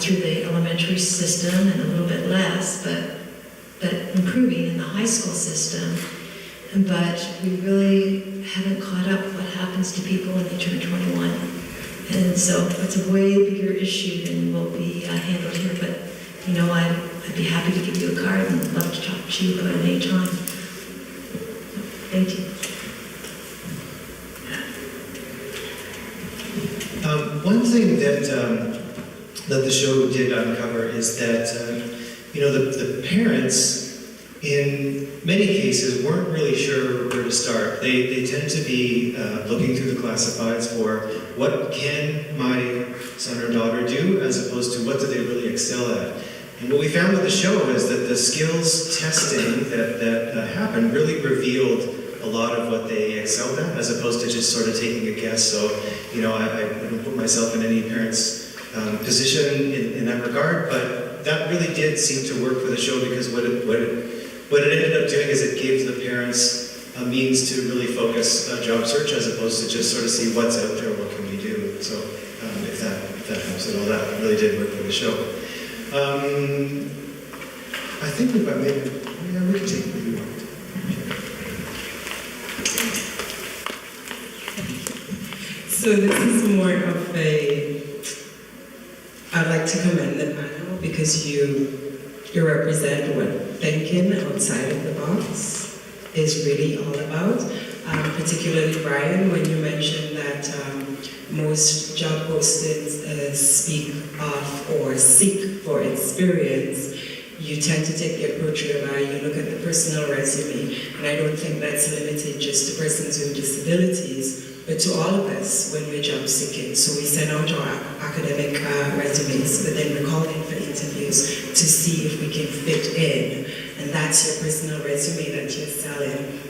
through the elementary system and a little bit less, but improving in the high school system. But we really haven't caught up what happens to people when they turn 21. And so it's a way bigger issue than will be handled here. But, I'd be happy to give you a card and love to talk to you about it any time. Thank you. One thing that the show did uncover is that, the parents, in many cases, weren't really sure where to start. They tend to be looking through the classifieds for what can my son or daughter do, as opposed to what do they really excel at. And what we found with the show is that the skills testing that happened really revealed a lot of what they excelled at, as opposed to just sort of taking a guess. So, I wouldn't put myself in any parent's position in that regard, but that really did seem to work for the show, because what it ended up doing is it gave the parents a means to really focus a job search, as opposed to just sort of see what's out there, what can we do. So if that helps at all, that really did work for the show. I think we've got maybe, we can take maybe one. So So this is more of a, I'd like to commend the panel because you represent what thinking outside of the box is really all about. Particularly Brian, when you mentioned that most job postings speak of or seek for experience, you tend to take the approach whereby you look at the personal resume, and I don't think that's limited just to persons with disabilities, but to all of us when we're job seeking. So we send out our academic resumes, but then we're calling for interviews to see if we can fit in, and that's your personal resume that you're selling.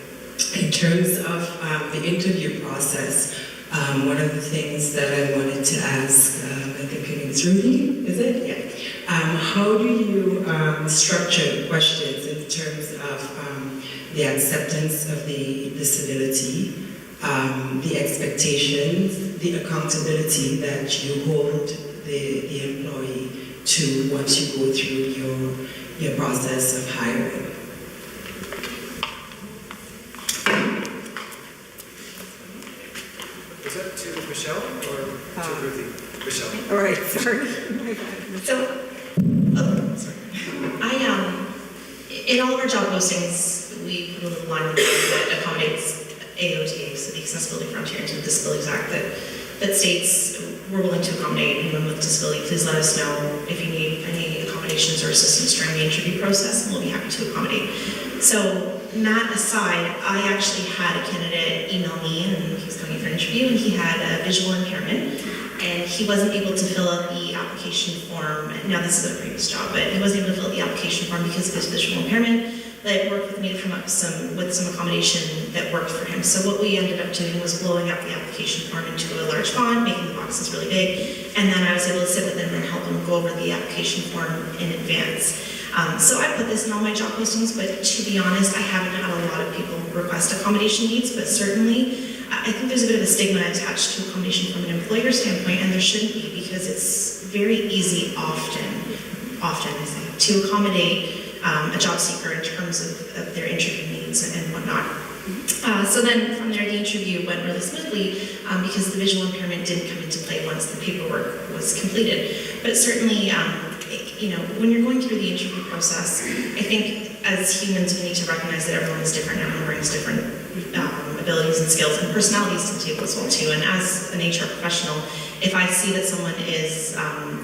In terms of the interview process, one of the things that I wanted to ask, I think her name's Rudy, is it? Yeah. How do you structure the questions in terms of the acceptance of the disability, the expectations, the accountability that you hold the employee to once you go through your process of hiring? Was that to Michelle or to Ruthie? Michelle. All right, sorry. So, in all of our job postings, we put a little line that accommodates AOTA, so the Accessibility Frontiers and Disabilities Act, that states we're willing to accommodate anyone with disability. Please let us know if you need any accommodations or assistance during the interview process, and we'll be happy to accommodate. So, that aside, I actually had a candidate email me, and he was coming for an interview, and he had a visual impairment, and he wasn't able to fill out the application form. Now, this is a previous job, but he wasn't able to fill out the application form because of his visual impairment. But worked with me to come up with some accommodation that worked for him. So what we ended up doing was blowing up the application form into a large font, making the boxes really big, and then I was able to sit with him and help him go over the application form in advance. So I put this in all my job postings, but to be honest, I haven't had a lot of people request accommodation needs, but certainly I think there's a bit of a stigma attached to accommodation from an employer standpoint, and there shouldn't be, because it's very easy often I say, to accommodate a job seeker in terms of their interview needs and whatnot. So then from there, the interview went really smoothly because the visual impairment didn't come into play once the paperwork was completed. But certainly, when you're going through the interview process, I think as humans, we need to recognize that everyone is different, everyone brings different abilities and skills and personalities to the table as well too. And as an HR professional, if I see that someone is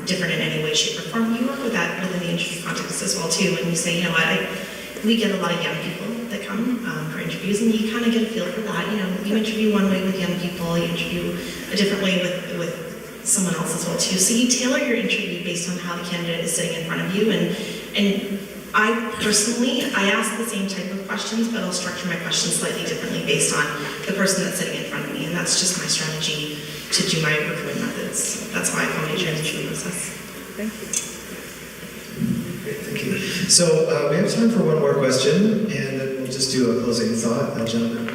different in any way, shape, or form, you work with that within the interview context as well too. And you say, you know what, we get a lot of young people that come for interviews, and you kind of get a feel for that. You interview one way with young people, you interview a different way with someone else as well too. So you tailor your interview based on how the candidate is sitting in front of you. And I personally, I ask the same type of questions, but I'll structure my questions slightly differently based on the person that's sitting in front of me. And that's just my strategy to do my recruitment methods. That's why I accommodate your interview process. Thank you. Great, thank you. So we have time for one more question, and then we'll just do a closing thought, gentlemen.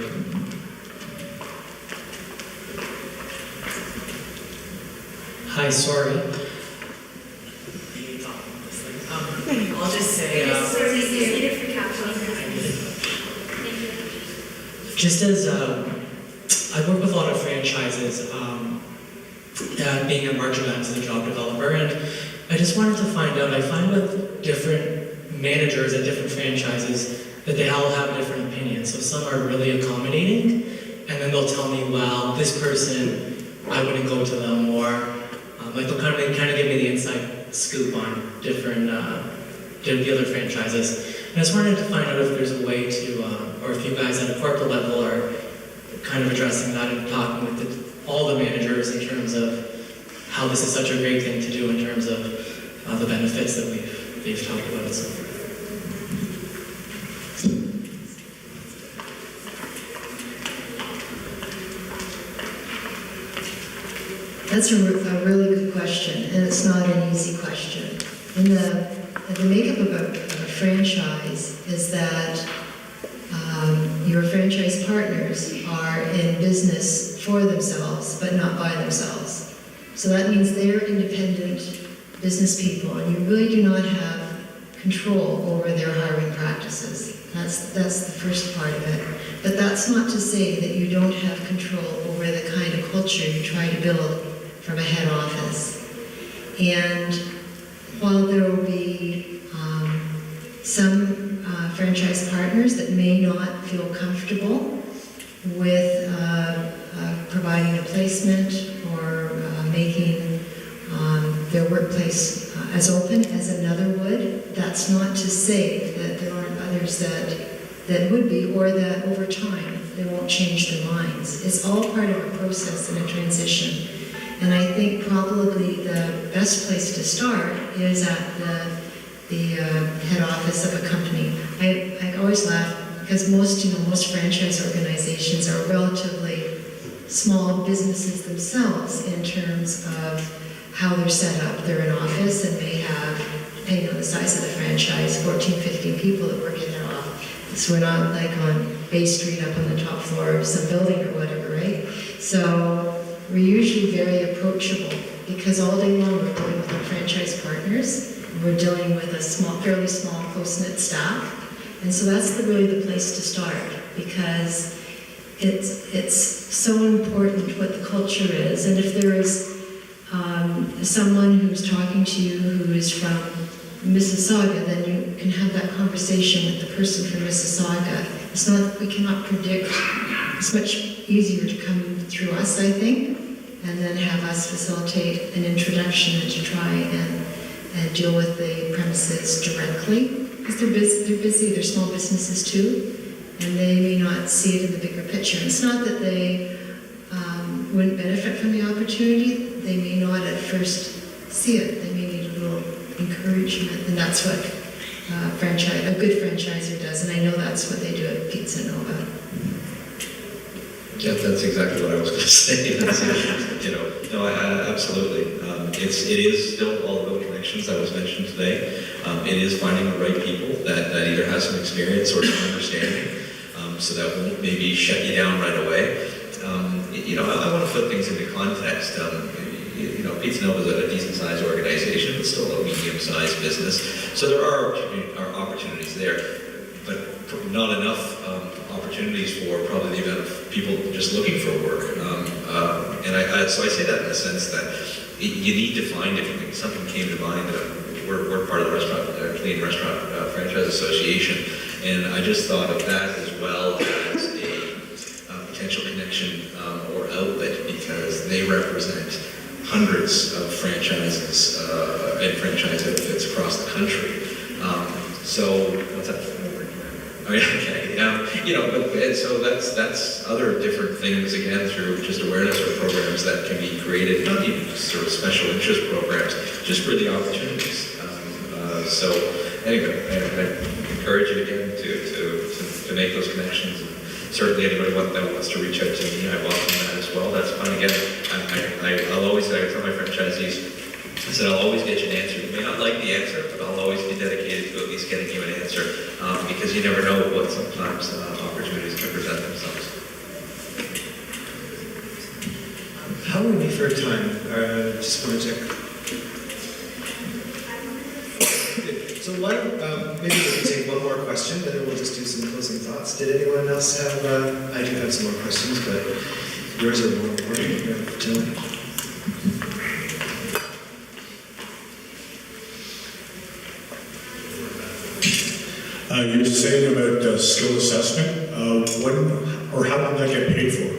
Hi, sorry. I'll just say, just as I work with a lot of franchises, being a marching band as a job developer, and I just wanted to find out, I find with different managers at different franchises that they all have different opinions. So some are really accommodating, and then they'll tell me, well, this person, I wouldn't go to them, or like they'll kind of give me the inside scoop on different the other franchises. And I just wanted to find out if there's a way to, or if you guys at a corporate level are kind of addressing that and talking with all the managers in terms of how this is such a great thing to do in terms of the benefits that we've talked about. So. That's a really good question, and it's not an easy question. The makeup of a franchise is that your franchise partners are in business for themselves, but not by themselves. So that means they're independent business people, and you really do not have control over their hiring practices. That's the first part of it. But that's not to say that you don't have control over the kind of culture you try to build from a head office. And while there will be some franchise partners that may not feel comfortable with providing a placement or making their workplace as open as another would, that's not to say that there aren't others that would be, or that over time they won't change their minds. It's all part of a process and a transition. And I think probably the best place to start is at the head office of a company. I always laugh because most franchise organizations are relatively small businesses themselves in terms of how they're set up. They're an office and they have, depending on the size of the franchise, 14, 15 people that work in their office. So we're not like on Bay Street up on the top floor of some building or whatever, right? So we're usually very approachable because all day long we're dealing with our franchise partners. We're dealing with a fairly small, close-knit staff. And so that's really the place to start, because it's so important what the culture is. And if there is someone who's talking to you who is from Mississauga, then you can have that conversation with the person from Mississauga. It's not, we cannot predict. It's much easier to come through us, I think, and then have us facilitate an introduction and to try and deal with the premises directly. Because they're busy, they're small businesses too, and they may not see it in the bigger picture. It's not that they wouldn't benefit from the opportunity, they may not at first see it. They may need a little encouragement, and that's what a good franchisor does, and I know that's what they do at Pizza Nova. Yeah, that's exactly what I was going to say. Absolutely. It is still all about connections that was mentioned today. It is finding the right people that either have some experience or some understanding, so that won't maybe shut you down right away. I want to put things into context. Pizza Nova is a decent-sized organization. It's still a medium-sized business, so there are opportunities there, but not enough opportunities for probably the amount of people just looking for work. So I say that in the sense that you need to find different things. Something came to mind. We're part of the Canadian Restaurant Franchise Association, and I just thought of that as well as a potential connection or outlet, because they represent hundreds of franchises and franchise outfits across the country. So what's that? Oh, yeah, okay. And so that's other different things, again, through just awareness or programs that can be created, not even just sort of special interest programs, just really opportunities. So anyway, I encourage you again to make those connections. And certainly anybody that wants to reach out to me, I welcome that as well. That's fine. Again, I'll always tell my franchisees, I said, I'll always get you an answer. You may not like the answer, but I'll always be dedicated to at least getting you an answer, because you never know what sometimes opportunities can present themselves. How are we for time? Just want to check. So why don't, maybe we can take one more question, and then we'll just do some closing thoughts. Did anyone else have, I do have some more questions, but yours are more important. Gentlemen. You were saying about skill assessment. When or how long do I get paid for?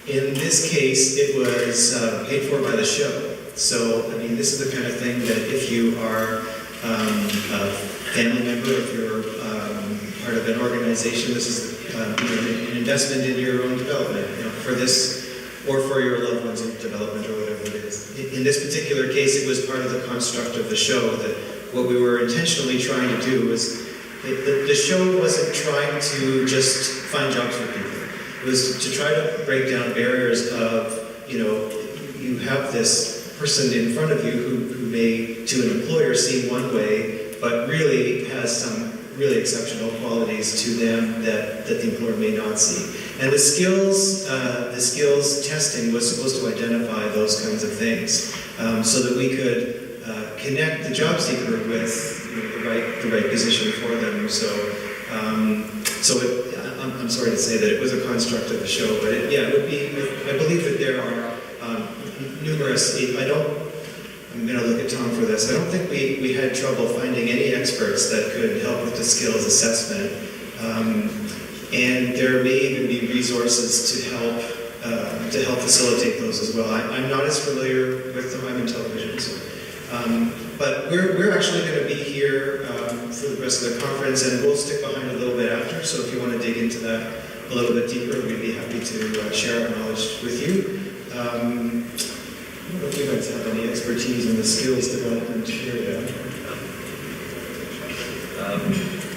In this case, it was paid for by the show. So, I mean, this is the kind of thing that if you are a family member, if you're part of an organization, this is an investment in your own development, for this or for your loved one's development or whatever it is. In this particular case, it was part of the construct of the show that what we were intentionally trying to do was, the show wasn't trying to just find jobs for people. It was to try to break down barriers of, you have this person in front of you who may, to an employer, seem one way, but really has some really exceptional qualities to them that the employer may not see. And the skills testing was supposed to identify those kinds of things, so that we could connect the job seeker with the right position for them. So, I'm sorry to say that it was a construct of the show, but it would be. I believe that there are numerous. I'm going to look at Tom for this. I don't think we had trouble finding any experts that could help with the skills assessment, and there may even be resources to help facilitate those as well. I'm not as familiar with them. I'm in television, so. But we're actually going to be here for the rest of the conference, and we'll stick behind a little bit after. So if you want to dig into that a little bit deeper, we'd be happy to share our knowledge with you. I don't know if you guys have any expertise in the skills development area.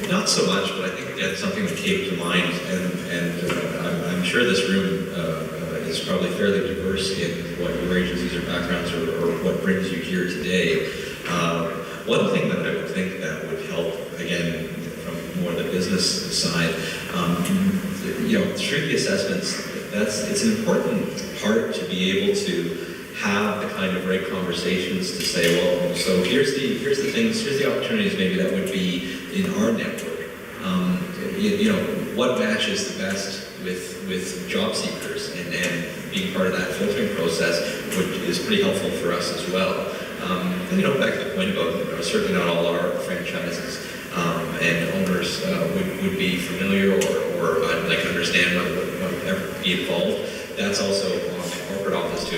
Not so much, but I think again something that came to mind, and I'm sure this room is probably fairly diverse in what your agencies or backgrounds or what brings you here today. One thing that I would think that would help, again, from more the business side, through the assessments, it's an important part to be able to have the kind of right conversations to say, well, so here's the things, here's the opportunities maybe that would be in our network. What matches the best with job seekers, and being part of that filtering process is pretty helpful for us as well. Back to the point about certainly not all our franchises and owners would be familiar or understand what would ever be involved. That's also on the corporate office to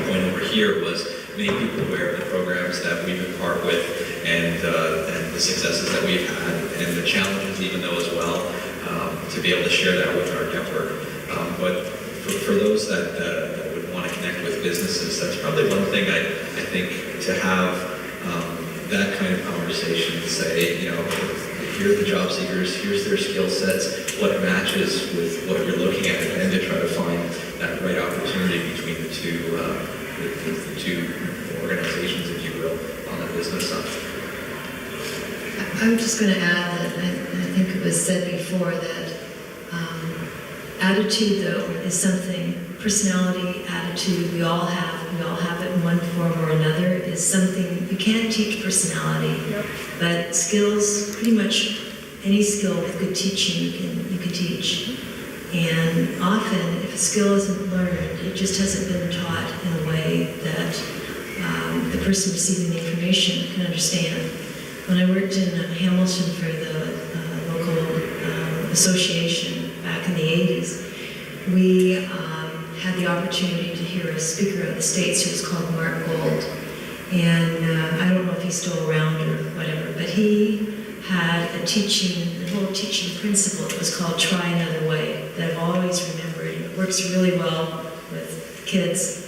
point over here was many people aware of the programs that we've been part with and the successes that we've had and the challenges even though as well, to be able to share that with our network. But for those that would want to connect with businesses, that's probably one thing I think to have that kind of conversation to say, here are the job seekers, here's their skill sets, what matches with what you're looking at, and to try to find that right opportunity between the two organizations, if you will, on the business side. I'm just going to add that I think it was said before that attitude, though, is something, personality, attitude, we all have it in one form or another, is something, you can't teach personality, but skills, pretty much any skill with good teaching you can teach. And often, if a skill isn't learned, it just hasn't been taught in a way that the person receiving the information can understand. When I worked in Hamilton for the local association back in the 80s, we had the opportunity to hear a speaker of the States who was called Mark Gold. And I don't know if he's still around or whatever, but he had the whole teaching principle. It was called Try Another Way, that I've always remembered. It works really well with kids,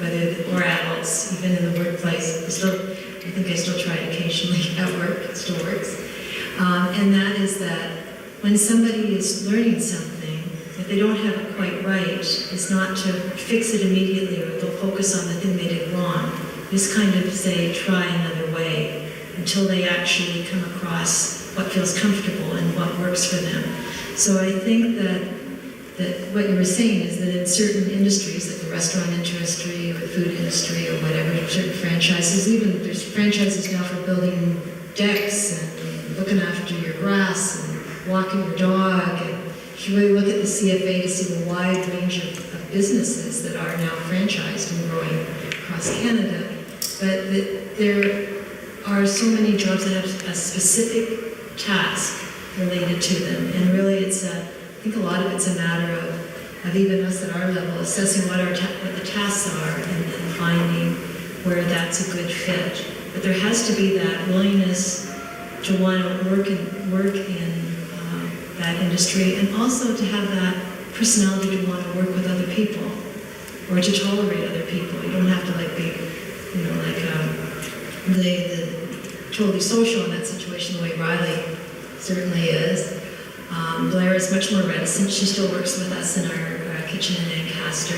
or adults, even in the workplace. I think I still try it occasionally at work, it still works. And that is that when somebody is learning something, if they don't have it quite right, it's not to fix it immediately or they'll focus on the thing they did wrong. Just kind of say, try another way until they actually come across what feels comfortable and what works for them. So I think that what you were saying is that in certain industries, like the restaurant industry or the food industry or whatever, certain franchises, even there's franchises now for building decks and looking after your grass and walking your dog. And if you really look at the CFA to see the wide range of businesses that are now franchised and growing across Canada, but there are so many jobs that have a specific task related to them, and really I think a lot of it's a matter of even us at our level assessing what the tasks are and finding where that's a good fit. But there has to be that willingness to want to work in that industry, and also to have that personality to want to work with other people or to tolerate other people. You don't have to be, the totally social in that situation the way Riley certainly is. Blair is much more reticent. She still works with us in our kitchen in Ancaster.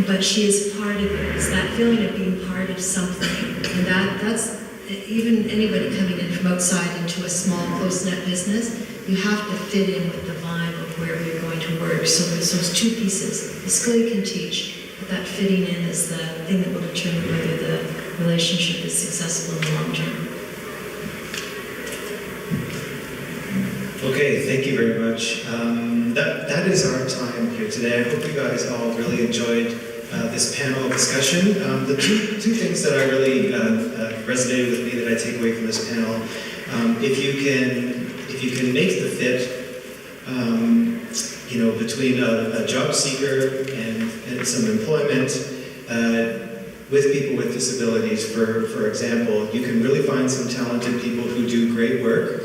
But she is part of it. It's that feeling of being part of something. And that's even anybody coming in from outside into a small, close-knit business, you have to fit in with the vibe of where you're going to work. So there's those two pieces. The skill you can teach, but that fitting in is the thing that will determine whether the relationship is successful in the long term. Okay, thank you very much. That is our time here today. I hope you guys all really enjoyed this panel discussion. The two things that I really resonated with me that I take away from this panel, if you can make the fit, between a job seeker and some employment with people with disabilities, for example, you can really find some talented people who do great work.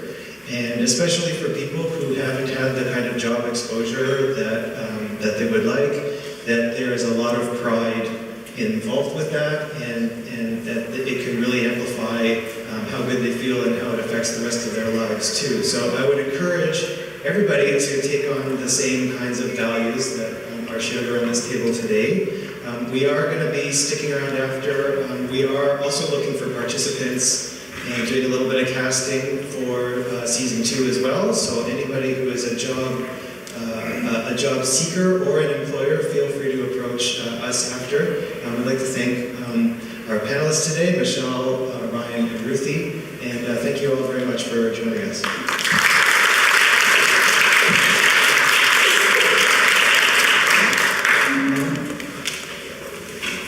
And especially for people who haven't had the kind of job exposure that they would like, that there is a lot of pride involved with that, and that it can really amplify how good they feel and how it affects the rest of their lives too. So I would encourage everybody to take on the same kinds of values that are shared around this table today. We are going to be sticking around after. We are also looking for participants and doing a little bit of casting for season 2 as well. So anybody who is a job seeker or an employer, feel free to approach us after. I'd like to thank our panelists today, Michelle, Ryan, and Ruthie, and thank you all very much for joining us.